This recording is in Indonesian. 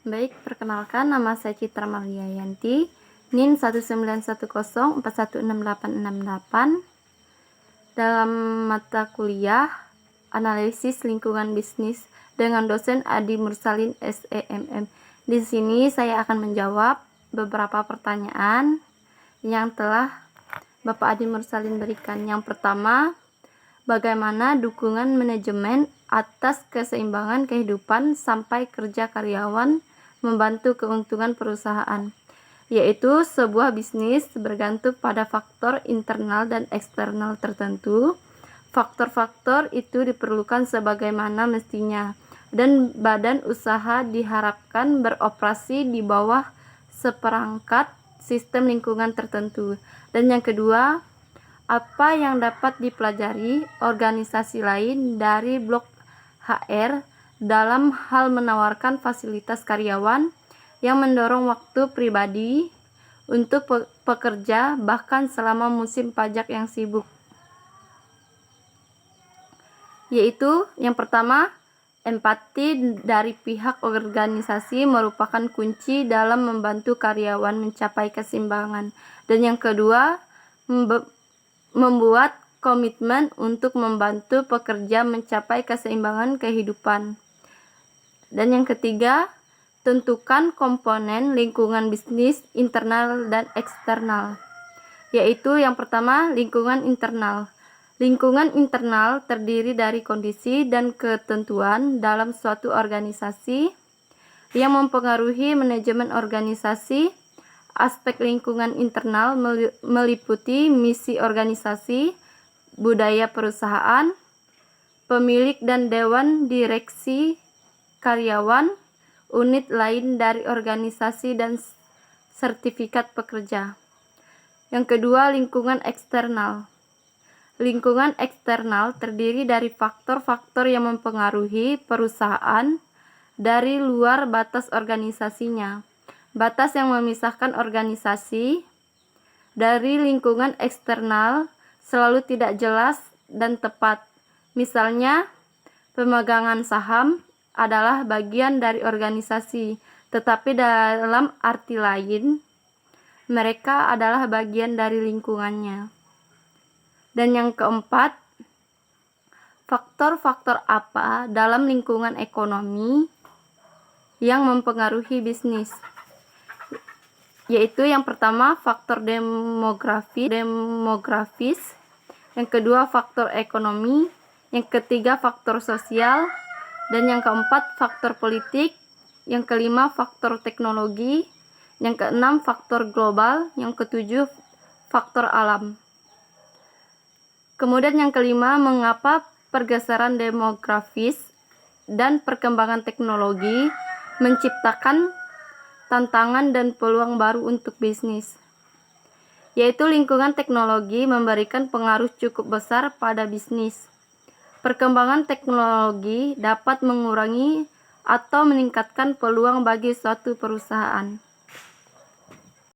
Baik, perkenalkan nama saya Citra Marliayanti, NIM 19104166868. Dalam mata kuliah Analisis Lingkungan Bisnis dengan dosen Adi Mursalin SEMM. Di sini saya akan menjawab beberapa pertanyaan yang telah Bapak Adi Mursalin berikan. Yang pertama, bagaimana dukungan manajemen atas keseimbangan kehidupan sampai kerja karyawan membantu keuntungan perusahaan, yaitu sebuah bisnis bergantung pada faktor internal dan eksternal tertentu. Faktor-faktor itu diperlukan sebagaimana mestinya, dan badan usaha diharapkan beroperasi di bawah seperangkat sistem lingkungan tertentu. Dan yang kedua, apa yang dapat dipelajari organisasi lain dari blok HR dalam hal menawarkan fasilitas karyawan yang mendorong waktu pribadi untuk pekerja bahkan selama musim pajak yang sibuk. Yaitu yang pertama, empati dari pihak organisasi merupakan kunci dalam membantu karyawan mencapai keseimbangan. Dan yang kedua, membuat komitmen untuk membantu pekerja mencapai keseimbangan kehidupan. Dan yang ketiga, tentukan komponen lingkungan bisnis internal dan eksternal. Yaitu yang pertama, lingkungan internal. Lingkungan internal terdiri dari kondisi dan ketentuan dalam suatu organisasi yang mempengaruhi manajemen organisasi. Aspek lingkungan internal meliputi misi organisasi, budaya perusahaan, pemilik dan dewan direksi, karyawan, unit lain dari organisasi, dan sertifikat pekerja. Yang kedua, lingkungan eksternal. Lingkungan eksternal terdiri dari faktor-faktor yang mempengaruhi perusahaan dari luar batas organisasinya. Batas yang memisahkan organisasi dari lingkungan eksternal selalu tidak jelas dan tepat. Misalnya, pemegangan saham adalah bagian dari organisasi, tetapi dalam arti lain, mereka adalah bagian dari lingkungannya. Dan yang keempat, faktor-faktor apa dalam lingkungan ekonomi yang mempengaruhi bisnis? Yaitu yang pertama, faktor demografis, yang kedua faktor ekonomi, yang ketiga faktor sosial, dan yang keempat faktor politik, yang kelima faktor teknologi, yang keenam faktor global, yang ketujuh faktor alam. Kemudian yang kelima, mengapa pergeseran demografis dan perkembangan teknologi menciptakan tantangan dan peluang baru untuk bisnis. Yaitu lingkungan teknologi memberikan pengaruh cukup besar pada bisnis. Perkembangan teknologi dapat mengurangi atau meningkatkan peluang bagi suatu perusahaan.